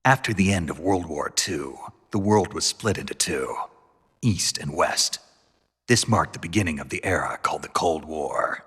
After the end of World War II, the world was split into two, East and West. This marked the beginning of the era called the Cold War.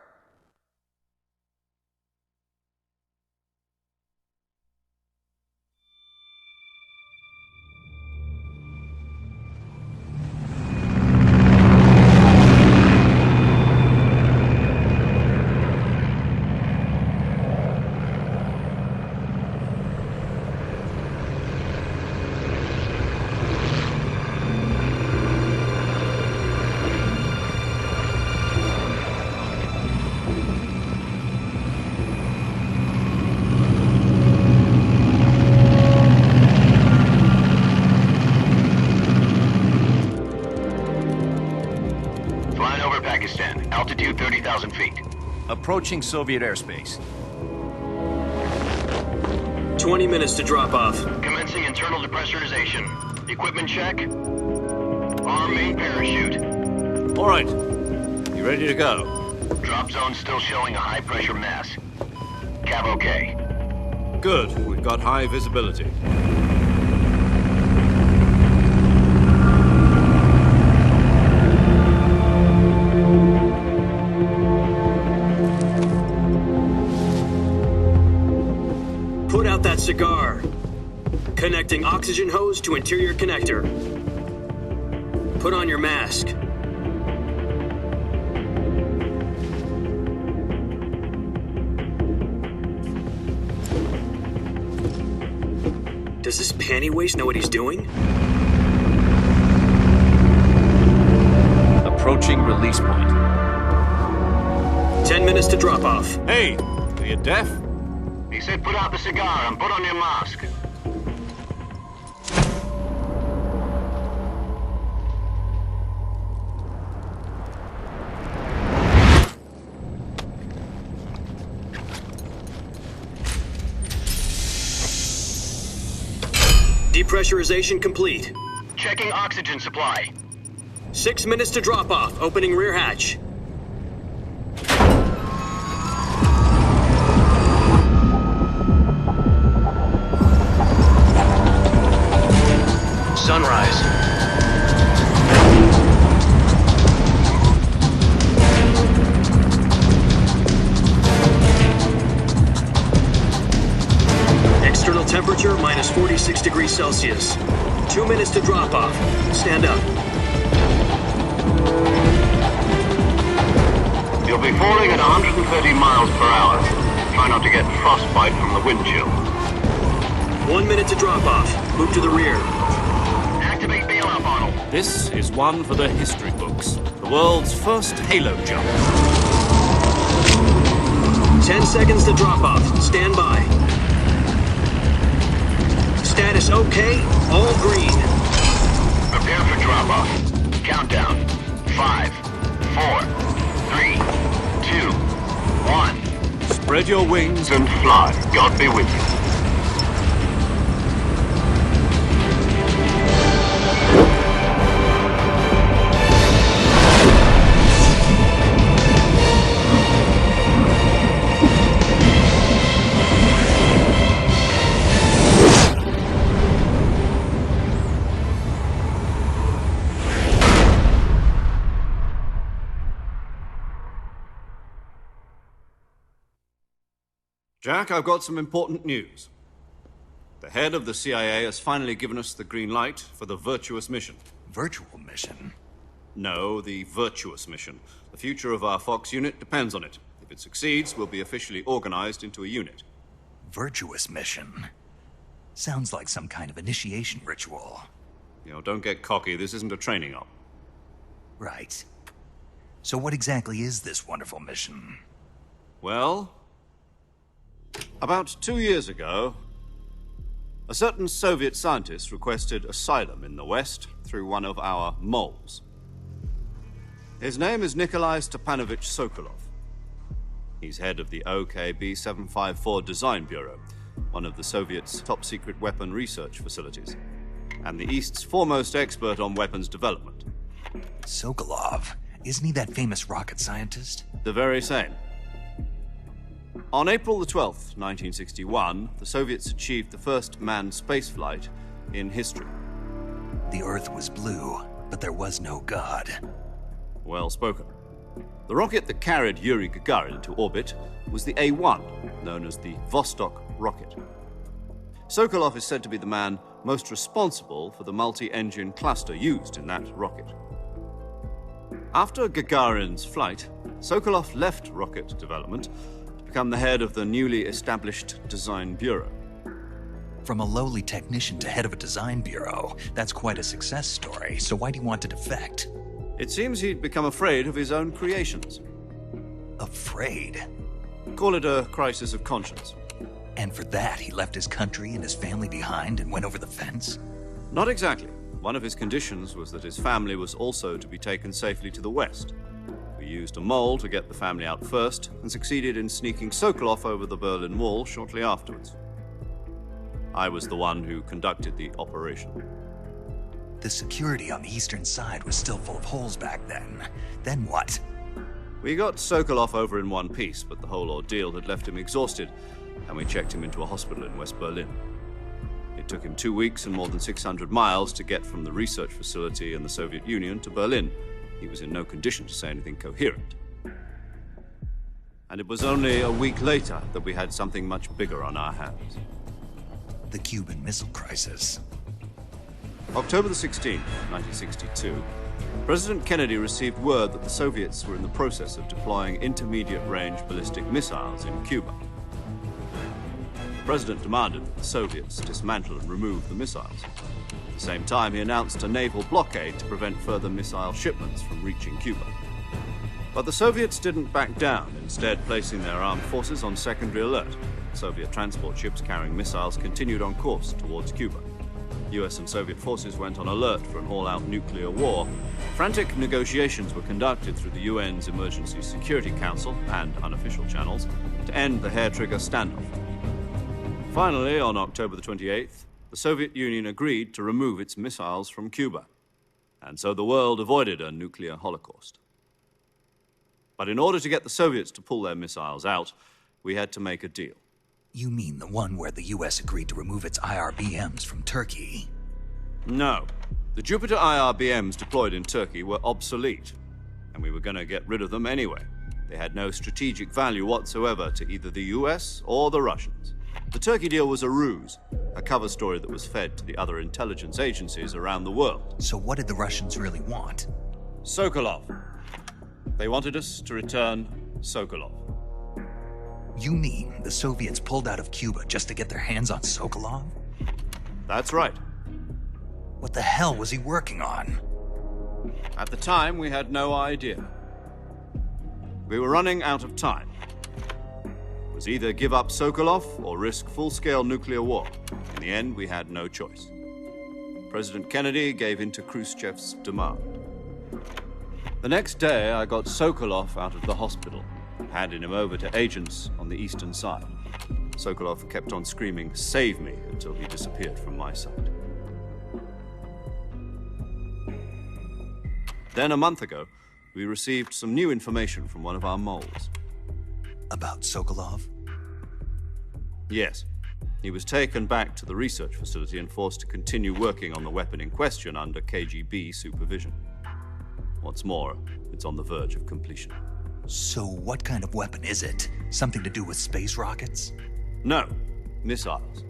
Altitude 30,000 feet. Approaching Soviet airspace. 20 minutes to drop off. Commencing internal depressurization. Equipment check. Arm main parachute. All right. You ready to go? Drop zone still showing a high pressure mass. Cav okay. Good. We've got high visibility. Put out that cigar. Connecting oxygen hose to interior connector. Put on your mask. Does this panty waste know what he's doing? Approaching release point. 10 minutes to drop off. Hey, are you deaf? He said put out the cigar and put on your mask. Depressurization complete. Checking oxygen supply. 6 minutes to drop off. Opening rear hatch. Sunrise. External temperature minus 46 degrees Celsius. 2 minutes to drop off. Stand up. You'll be falling at 130 miles per hour. Try not to get frostbite from the wind chill. 1 minute to drop off. Move to the rear. Activate bailout model. This is one for the history books. The world's first halo jump. 10 seconds to drop off. Stand by. Status okay. All green. Prepare for drop off. Countdown. 5, 4, 3, 2, 1. Spread your wings And fly. God be with you. Jack, I've got some important news. The head of the CIA has finally given us the green light for the virtuous mission. Virtual mission? No, the virtuous mission. The future of our Fox unit depends on it. If it succeeds, we'll be officially organized into a unit. Virtuous mission? Sounds like some kind of initiation ritual. You know, don't get cocky. This isn't a training op. Right. So what exactly is this wonderful mission? Well, about 2 years ago, a certain Soviet scientist requested asylum in the West through one of our moles. His name is Nikolai Stepanovich Sokolov. He's head of the OKB-754 Design Bureau, one of the Soviets' top-secret weapon research facilities, and the East's foremost expert on weapons development. Sokolov? Isn't he that famous rocket scientist? The very same. On April the 12th, 1961, the Soviets achieved the first manned spaceflight in history. The Earth was blue, but there was no God. Well spoken. The rocket that carried Yuri Gagarin into orbit was the A.1, known as the Vostok rocket. Sokolov is said to be the man most responsible for the multi-engine cluster used in that rocket. After Gagarin's flight, Sokolov left rocket development to become the head of the newly established Design Bureau. From a lowly technician to head of a design bureau, that's quite a success story, so why'd he want to defect? It seems he'd become afraid of his own creations. Afraid? Call it a crisis of conscience. And for that, he left his country and his family behind and went over the fence? Not exactly. One of his conditions was that his family was also to be taken safely to the west. We used a mole to get the family out first and succeeded in sneaking Sokolov over the Berlin Wall shortly afterwards. I was the one who conducted the operation. The security on the eastern side was still full of holes back then. Then what? We got Sokolov over in one piece, but the whole ordeal had left him exhausted, and we checked him into a hospital in West Berlin. It took him 2 weeks and more than 600 miles to get from the research facility in the Soviet Union to Berlin. He was in no condition to say anything coherent. And it was only a week later that we had something much bigger on our hands. The Cuban Missile Crisis. October the 16th, 1962, President Kennedy received word that the Soviets were in the process of deploying intermediate-range ballistic missiles in Cuba. The President demanded that the Soviets dismantle and remove the missiles. At the same time, he announced a naval blockade to prevent further missile shipments from reaching Cuba. But the Soviets didn't back down, instead placing their armed forces on secondary alert. Soviet transport ships carrying missiles continued on course towards Cuba. US and Soviet forces went on alert for an all-out nuclear war. Frantic negotiations were conducted through the UN's Emergency Security Council and unofficial channels to end the hair-trigger standoff. Finally, on October the 28th, the Soviet Union agreed to remove its missiles from Cuba, and so the world avoided a nuclear holocaust. But in order to get the Soviets to pull their missiles out, we had to make a deal. You mean the one where the US agreed to remove its IRBMs from Turkey? No. The Jupiter IRBMs deployed in Turkey were obsolete, and we were going to get rid of them anyway. They had no strategic value whatsoever to either the US or the Russians. The Turkey deal was a ruse, a cover story that was fed to the other intelligence agencies around the world. So what did the Russians really want? Sokolov. They wanted us to return Sokolov. You mean the Soviets pulled out of Cuba just to get their hands on Sokolov? That's right. What the hell was he working on? At the time, we had no idea. We were running out of time. It was either give up Sokolov or risk full-scale nuclear war. In the end, we had no choice. President Kennedy gave in to Khrushchev's demand. The next day, I got Sokolov out of the hospital, handing him over to agents on the eastern side. Sokolov kept on screaming, "Save me," until he disappeared from my sight. Then, a month ago, we received some new information from one of our moles. About Sokolov? Yes. He was taken back to the research facility and forced to continue working on the weapon in question under KGB supervision. What's more, it's on the verge of completion. So what kind of weapon is it? Something to do with space rockets? No, missiles.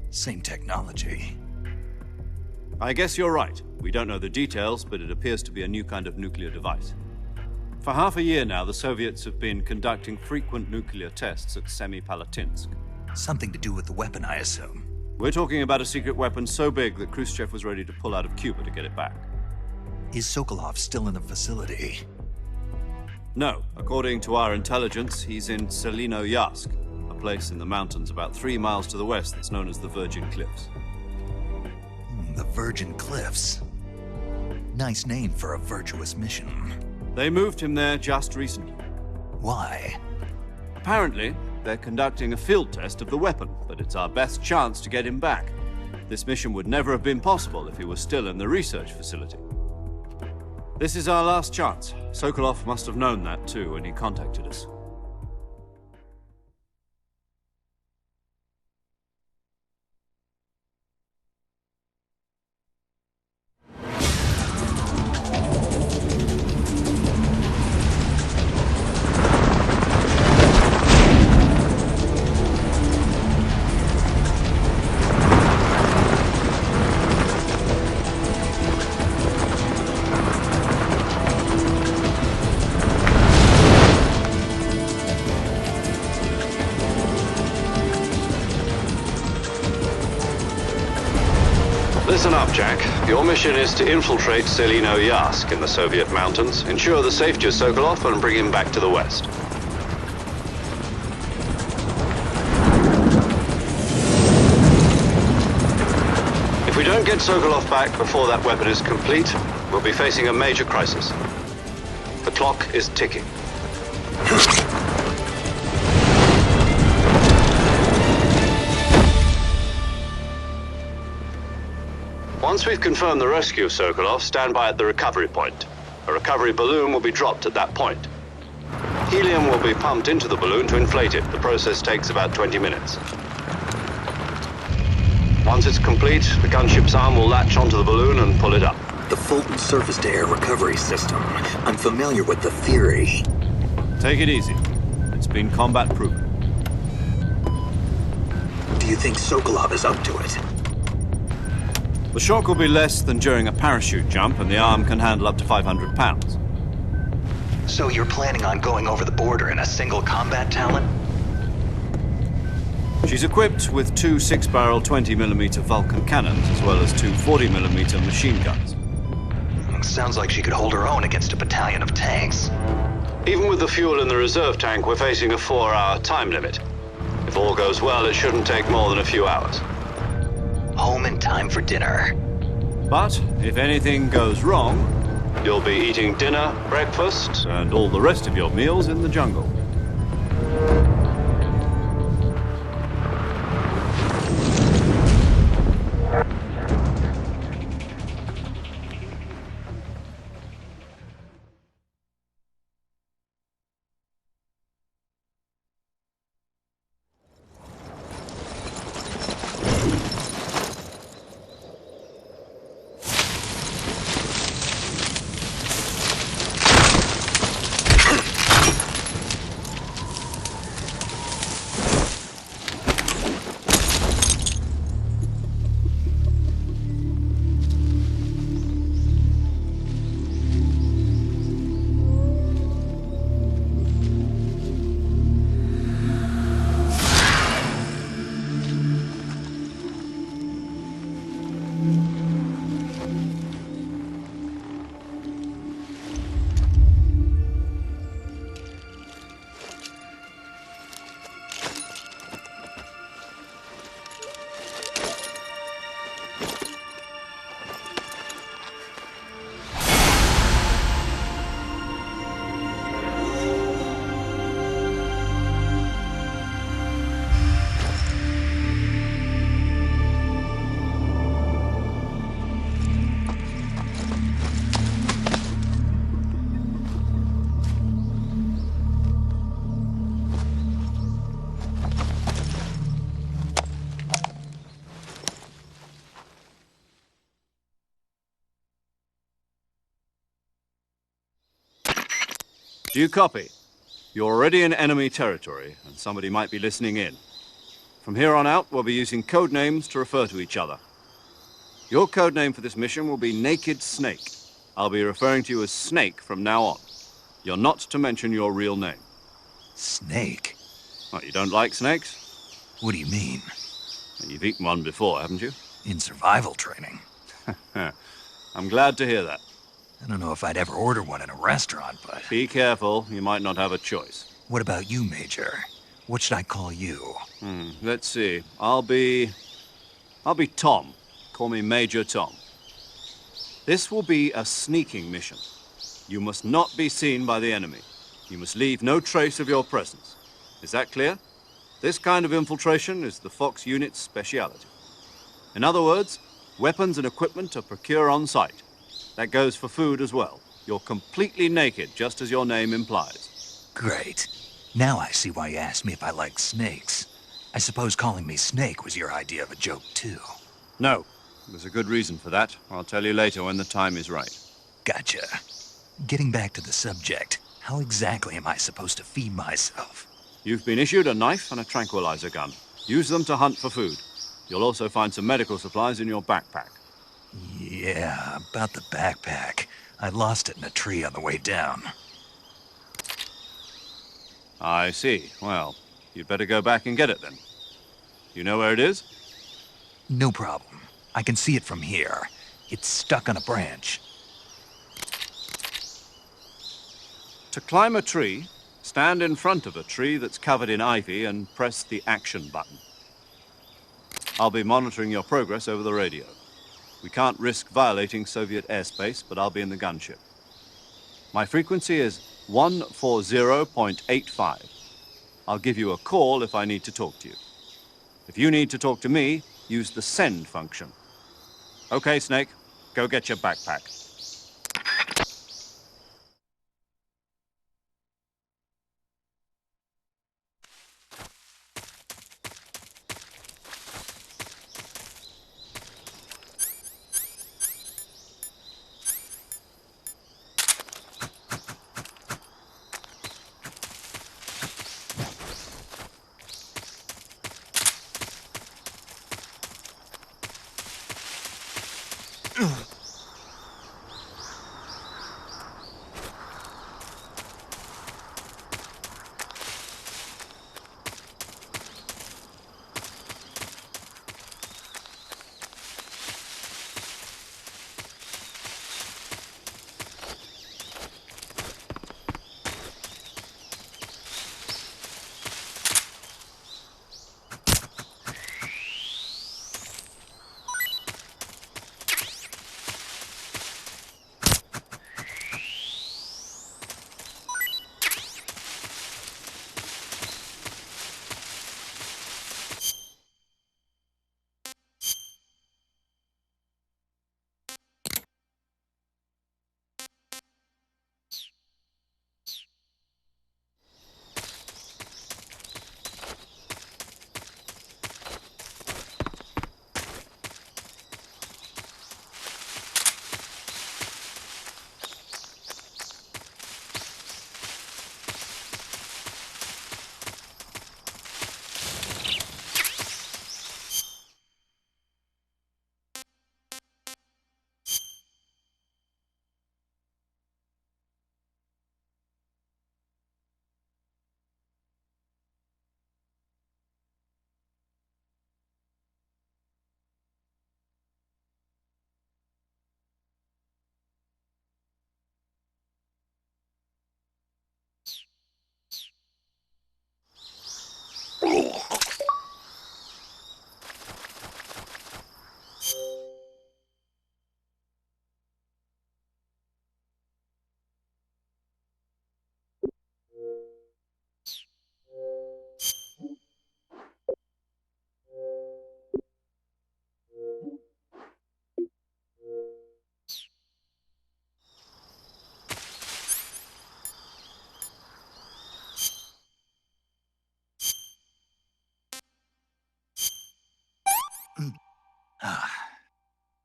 Same technology. I guess you're right. We don't know the details, but it appears to be a new kind of nuclear device. For half a year now, the Soviets have been conducting frequent nuclear tests at Semipalatinsk. Something to do with the weapon, I assume. We're talking about a secret weapon so big that Khrushchev was ready to pull out of Cuba to get it back. Is Sokolov still in the facility? No. According to our intelligence, he's in Selinoyarsk, a place in the mountains about 3 miles to the west that's known as the Virgin Cliffs. The Virgin Cliffs. Nice name for a virtuous mission. They moved him there just recently. Why? Apparently, they're conducting a field test of the weapon, but it's our best chance to get him back. This mission would never have been possible if he was still in the research facility. This is our last chance. Sokolov must have known that too when he contacted us. Listen up, Jack. Your mission is to infiltrate Selino Yask in the Soviet mountains, ensure the safety of Sokolov, and bring him back to the West. If we don't get Sokolov back before that weapon is complete, we'll be facing a major crisis. The clock is ticking. Once we've confirmed the rescue of Sokolov, stand by at the recovery point. A recovery balloon will be dropped at that point. Helium will be pumped into the balloon to inflate it. The process takes about 20 minutes. Once it's complete, the gunship's arm will latch onto the balloon and pull it up. The Fulton surface-to-air recovery system. I'm familiar with the theory. Take it easy. It's been combat-proven. Do you think Sokolov is up to it? The shock will be less than during a parachute jump, and the arm can handle up to 500 pounds. So you're planning on going over the border in a single combat Talon? She's equipped with two 6-barrel 20mm Vulcan cannons, as well as two 40mm machine guns. Sounds like she could hold her own against a battalion of tanks. Even with the fuel in the reserve tank, we're facing a 4-hour time limit. If all goes well, it shouldn't take more than a few hours. Home in time for dinner. But if anything goes wrong, you'll be eating dinner, breakfast, and all the rest of your meals in the jungle. Do you copy? You're already in enemy territory, and somebody might be listening in. From here on out, we'll be using code names to refer to each other. Your code name for this mission will be Naked Snake. I'll be referring to you as Snake from now on. You're not to mention your real name. Snake? What, you don't like snakes? What do you mean? You've eaten one before, haven't you? In survival training. I'm glad to hear that. I don't know if I'd ever order one in a restaurant, but... Be careful, you might not have a choice. What about you, Major? What should I call you? Let's see. I'll be Tom. Call me Major Tom. This will be a sneaking mission. You must not be seen by the enemy. You must leave no trace of your presence. Is that clear? This kind of infiltration is the Fox unit's speciality. In other words, weapons and equipment are procured on site. That goes for food as well. You're completely naked, just as your name implies. Great. Now I see why you asked me if I like snakes. I suppose calling me Snake was your idea of a joke, too. No. There's a good reason for that. I'll tell you later when the time is right. Gotcha. Getting back to the subject, how exactly am I supposed to feed myself? You've been issued a knife and a tranquilizer gun. Use them to hunt for food. You'll also find some medical supplies in your backpack. Yeah, about the backpack. I lost it in a tree on the way down. I see. Well, you'd better go back and get it then. You know where it is? No problem. I can see it from here. It's stuck on a branch. To climb a tree, stand in front of a tree that's covered in ivy and press the action button. I'll be monitoring your progress over the radio. We can't risk violating Soviet airspace, but I'll be in the gunship. My frequency is 140.85. I'll give you a call if I need to talk to you. If you need to talk to me, use the send function. Okay, Snake, go get your backpack.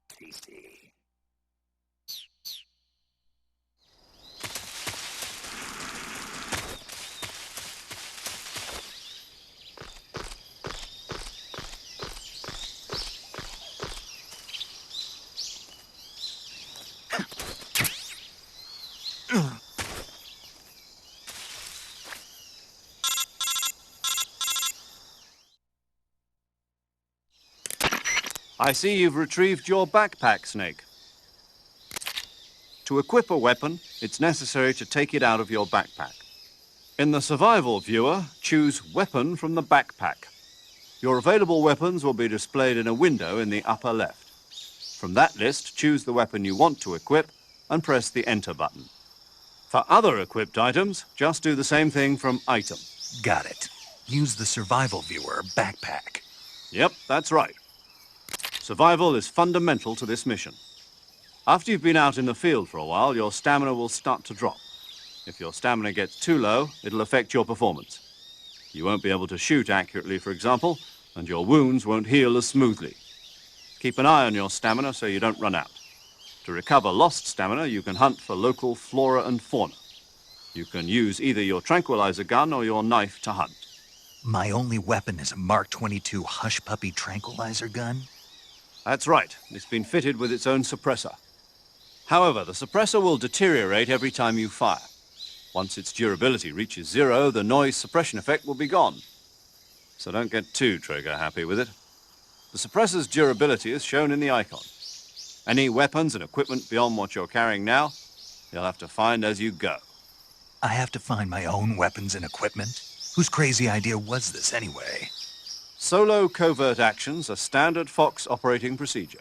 Tasty. I see you've retrieved your backpack, Snake. To equip a weapon, it's necessary to take it out of your backpack. In the survival viewer, choose Weapon from the backpack. Your available weapons will be displayed in a window in the upper left. From that list, choose the weapon you want to equip and press the Enter button. For other equipped items, just do the same thing from Item. Got it. Use the survival viewer backpack. Yep, that's right. Survival is fundamental to this mission. After you've been out in the field for a while, your stamina will start to drop. If your stamina gets too low, it'll affect your performance. You won't be able to shoot accurately, for example, and your wounds won't heal as smoothly. Keep an eye on your stamina so you don't run out. To recover lost stamina, you can hunt for local flora and fauna. You can use either your tranquilizer gun or your knife to hunt. My only weapon is a Mark 22 Hush Puppy tranquilizer gun? That's right. It's been fitted with its own suppressor. However, the suppressor will deteriorate every time you fire. Once its durability reaches 0, the noise suppression effect will be gone. So don't get too trigger happy with it. The suppressor's durability is shown in the icon. Any weapons and equipment beyond what you're carrying now, you'll have to find as you go. I have to find my own weapons and equipment? Whose crazy idea was this anyway? Solo covert actions are standard Fox operating procedure.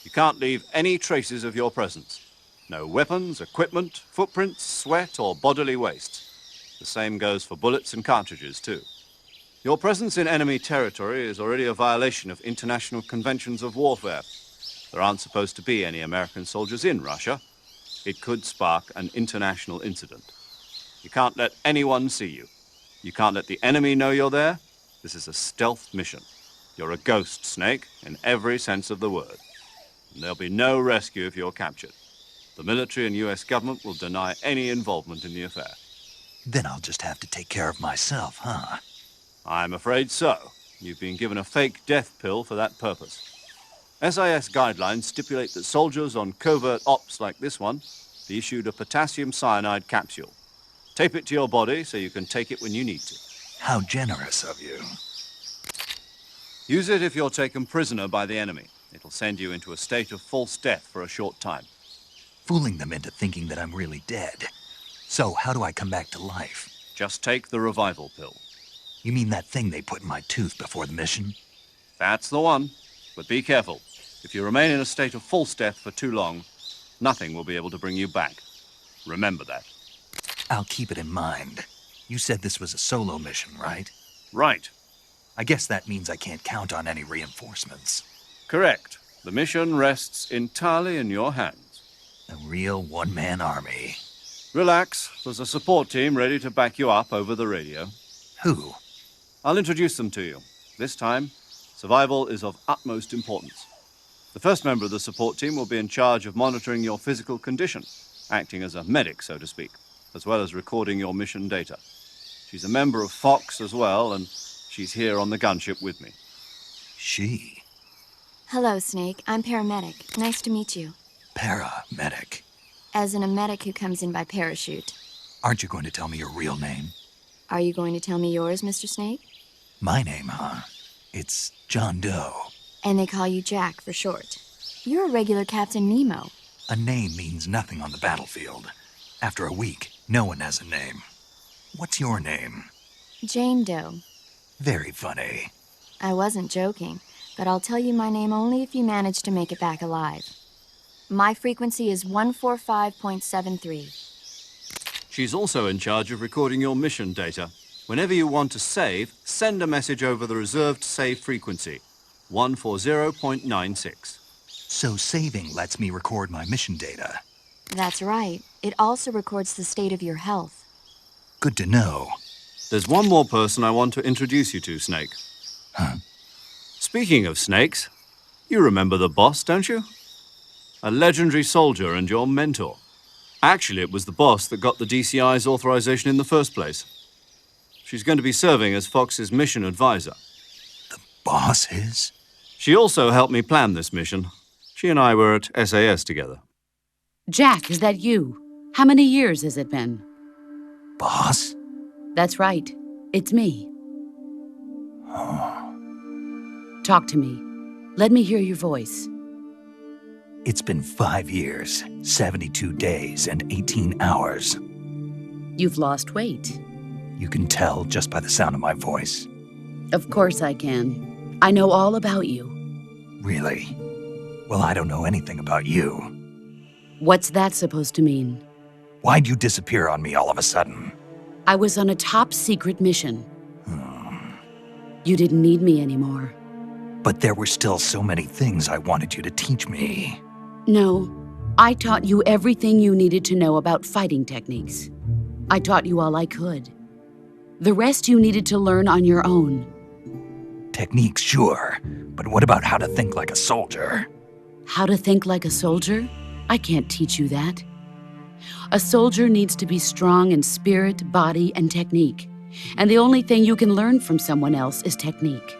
You can't leave any traces of your presence. No weapons, equipment, footprints, sweat, or bodily waste. The same goes for bullets and cartridges, too. Your presence in enemy territory is already a violation of international conventions of warfare. There aren't supposed to be any American soldiers in Russia. It could spark an international incident. You can't let anyone see you. You can't let the enemy know you're there. This is a stealth mission. You're a ghost, Snake, in every sense of the word. And there'll be no rescue if you're captured. The military and US government will deny any involvement in the affair. Then I'll just have to take care of myself, huh? I'm afraid so. You've been given a fake death pill for that purpose. SIS guidelines stipulate that soldiers on covert ops like this one be issued a potassium cyanide capsule. Tape it to your body so you can take it when you need to. How generous of you. Use it if you're taken prisoner by the enemy. It'll send you into a state of false death for a short time. Fooling them into thinking that I'm really dead. So how do I come back to life? Just take the revival pill. You mean that thing they put in my tooth before the mission? That's the one. But be careful. If you remain in a state of false death for too long, nothing will be able to bring you back. Remember that. I'll keep it in mind. You said this was a solo mission, right? Right. I guess that means I can't count on any reinforcements. Correct. The mission rests entirely in your hands. A real one-man army. Relax. There's a support team ready to back you up over the radio. Who? I'll introduce them to you. This time, survival is of utmost importance. The first member of the support team will be in charge of monitoring your physical condition, acting as a medic, so to speak, as well as recording your mission data. She's a member of Fox as well, and she's here on the gunship with me. She? Hello, Snake. I'm paramedic. Nice to meet you. Paramedic. As in a medic who comes in by parachute. Aren't you going to tell me your real name? Are you going to tell me yours, Mr. Snake? My name, huh? It's John Doe. And they call you Jack for short. You're a regular Captain Nemo. A name means nothing on the battlefield. After a week, no one has a name. What's your name? Jane Doe. Very funny. I wasn't joking, but I'll tell you my name only if you manage to make it back alive. My frequency is 145.73. She's also in charge of recording your mission data. Whenever you want to save, send a message over the reserved save frequency, 140.96. So saving lets me record my mission data. That's right. It also records the state of your health. Good to know. There's one more person I want to introduce you to, Snake. Huh? Speaking of snakes, you remember the boss, don't you? A legendary soldier and your mentor. Actually, it was the boss that got the DCI's authorization in the first place. She's going to be serving as Fox's mission advisor. The boss is? She also helped me plan this mission. She and I were at SAS together. Jack, is that you? How many years has it been? Boss? That's right. It's me. Talk to me. Let me hear your voice. It's been 5 years, 72 days, and 18 hours. You've lost weight. You can tell just by the sound of my voice. Of course I can. I know all about you. Really? Well, I don't know anything about you. What's that supposed to mean? Why'd you disappear on me all of a sudden? I was on a top-secret mission. You didn't need me anymore. But there were still so many things I wanted you to teach me. No, I taught you everything you needed to know about fighting techniques. I taught you all I could. The rest you needed to learn on your own. Techniques, sure. But what about how to think like a soldier? How to think like a soldier? I can't teach you that. A soldier needs to be strong in spirit, body, and technique. And the only thing you can learn from someone else is technique.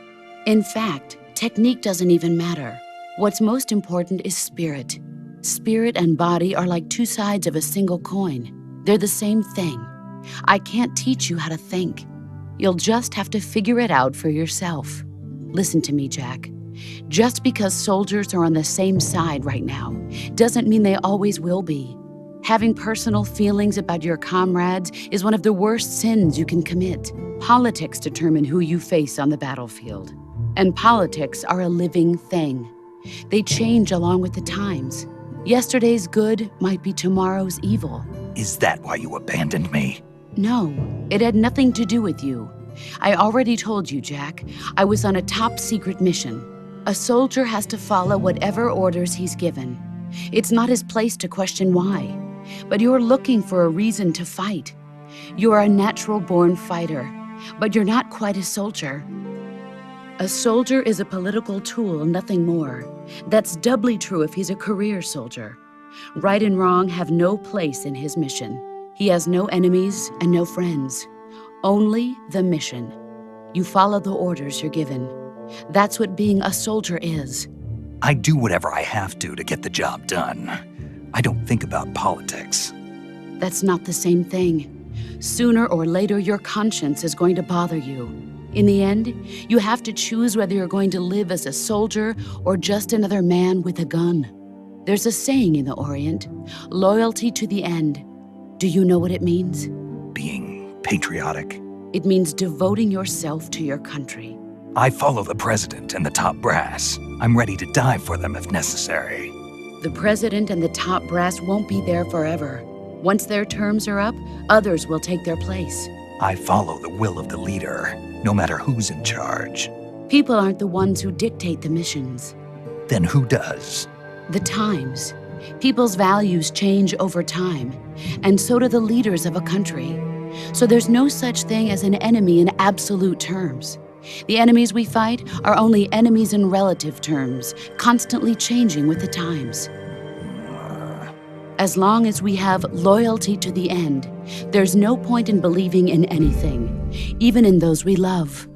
In fact, technique doesn't even matter. What's most important is spirit. Spirit and body are like two sides of a single coin. They're the same thing. I can't teach you how to think. You'll just have to figure it out for yourself. Listen to me, Jack. Just because soldiers are on the same side right now doesn't mean they always will be. Having personal feelings about your comrades is one of the worst sins you can commit. Politics determine who you face on the battlefield. And politics are a living thing. They change along with the times. Yesterday's good might be tomorrow's evil. Is that why you abandoned me? No, it had nothing to do with you. I already told you, Jack. I was on a top-secret mission. A soldier has to follow whatever orders he's given. It's not his place to question why. But you're looking for a reason to fight. You're a natural-born fighter, but you're not quite a soldier. A soldier is a political tool, nothing more. That's doubly true if he's a career soldier. Right and wrong have no place in his mission. He has no enemies and no friends. Only the mission. You follow the orders you're given. That's what being a soldier is. I do whatever I have to get the job done. I don't think about politics. That's not the same thing. Sooner or later, your conscience is going to bother you. In the end, you have to choose whether you're going to live as a soldier or just another man with a gun. There's a saying in the Orient, loyalty to the end. Do you know what it means? Being patriotic. It means devoting yourself to your country. I follow the president and the top brass. I'm ready to die for them if necessary. The president and the top brass won't be there forever. Once their terms are up, others will take their place. I follow the will of the leader, no matter who's in charge. People aren't the ones who dictate the missions. Then who does? The times. People's values change over time, and so do the leaders of a country. So there's no such thing as an enemy in absolute terms. The enemies we fight are only enemies in relative terms, constantly changing with the times. As long as we have loyalty to the end, there's no point in believing in anything, even in those we love.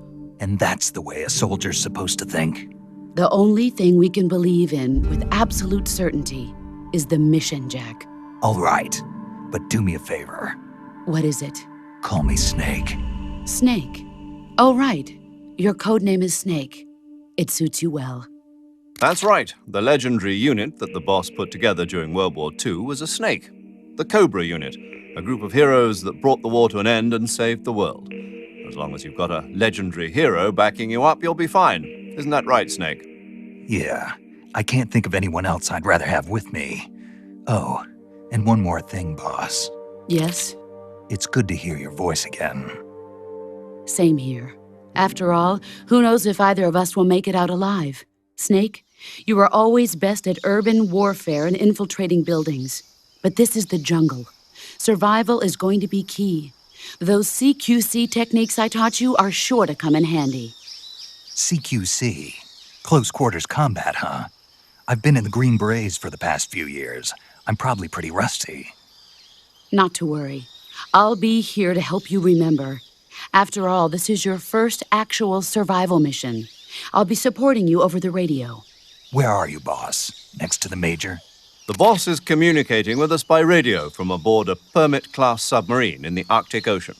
And that's the way a soldier's supposed to think? The only thing we can believe in with absolute certainty is the mission, Jack. All right, but do me a favor. What is it? Call me Snake. Snake. Oh, right. Your code name is Snake. It suits you well. That's right. The legendary unit that the boss put together during World War II was a snake. The Cobra unit, a group of heroes that brought the war to an end and saved the world. As long as you've got a legendary hero backing you up, you'll be fine. Isn't that right, Snake? Yeah, I can't think of anyone else I'd rather have with me. Oh, and one more thing, boss. Yes? It's good to hear your voice again. Same here. After all, who knows if either of us will make it out alive? Snake, you are always best at urban warfare and infiltrating buildings. But this is the jungle. Survival is going to be key. Those CQC techniques I taught you are sure to come in handy. CQC? Close quarters combat, huh? I've been in the Green Berets for the past few years. I'm probably pretty rusty. Not to worry. I'll be here to help you remember. After all, this is your first actual survival mission. I'll be supporting you over the radio. Where are you, boss? Next to the Major? The boss is communicating with us by radio from aboard a Permit-class submarine in the Arctic Ocean.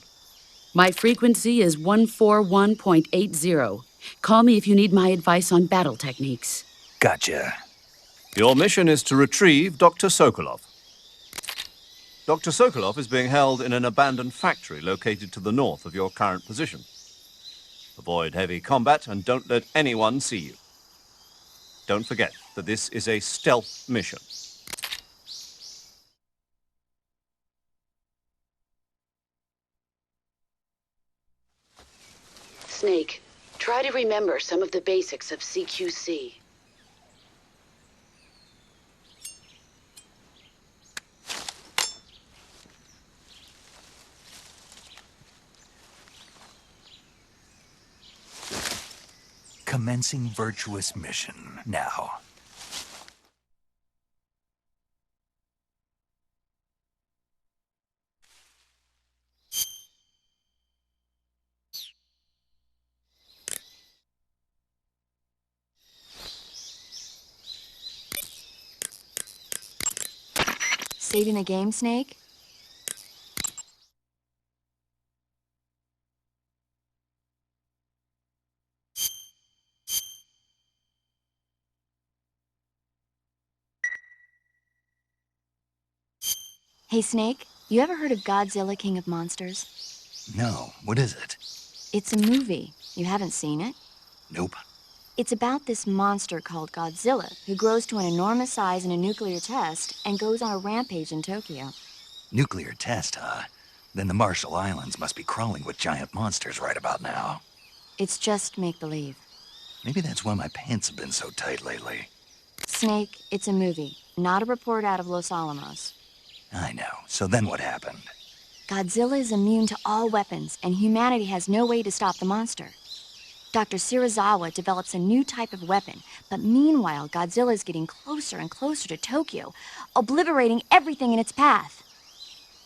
My frequency is 141.80. Call me if you need my advice on battle techniques. Gotcha. Your mission is to retrieve Dr. Sokolov. Dr. Sokolov is being held in an abandoned factory located to the north of your current position. Avoid heavy combat and don't let anyone see you. Don't forget that this is a stealth mission. Snake, try to remember some of the basics of CQC. Commencing virtuous mission now. Saving the game, Snake? Hey, Snake, you ever heard of Godzilla King of Monsters? No, what is it? It's a movie. You haven't seen it? Nope. It's about this monster called Godzilla who grows to an enormous size in a nuclear test and goes on a rampage in Tokyo. Nuclear test, huh? Then the Marshall Islands must be crawling with giant monsters right about now. It's just make-believe. Maybe that's why my pants have been so tight lately. Snake, it's a movie, not a report out of Los Alamos. I know. So then what happened? Godzilla is immune to all weapons, and humanity has no way to stop the monster. Dr. Shirazawa develops a new type of weapon, but meanwhile, Godzilla is getting closer and closer to Tokyo, obliterating everything in its path.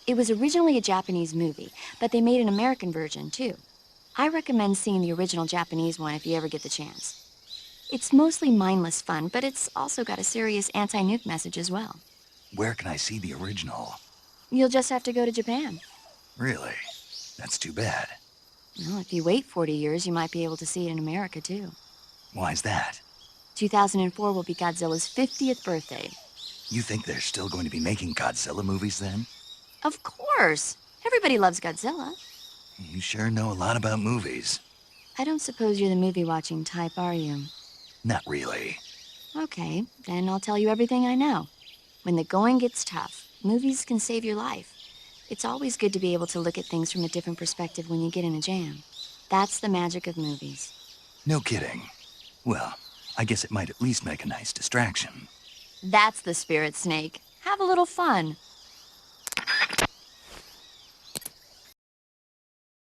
It was originally a Japanese movie, but they made an American version, too. I recommend seeing the original Japanese one if you ever get the chance. It's mostly mindless fun, but it's also got a serious anti-nuke message as well. Where can I see the original? You'll just have to go to Japan. Really? That's too bad. Well, if you wait 40 years, you might be able to see it in America, too. Why's that? 2004 will be Godzilla's 50th birthday. You think they're still going to be making Godzilla movies then? Of course! Everybody loves Godzilla. You sure know a lot about movies. I don't suppose you're the movie-watching type, are you? Not really. Okay, then I'll tell you everything I know. When the going gets tough, movies can save your life. It's always good to be able to look at things from a different perspective when you get in a jam. That's the magic of movies. No kidding. Well, I guess it might at least make a nice distraction. That's the spirit, Snake. Have a little fun.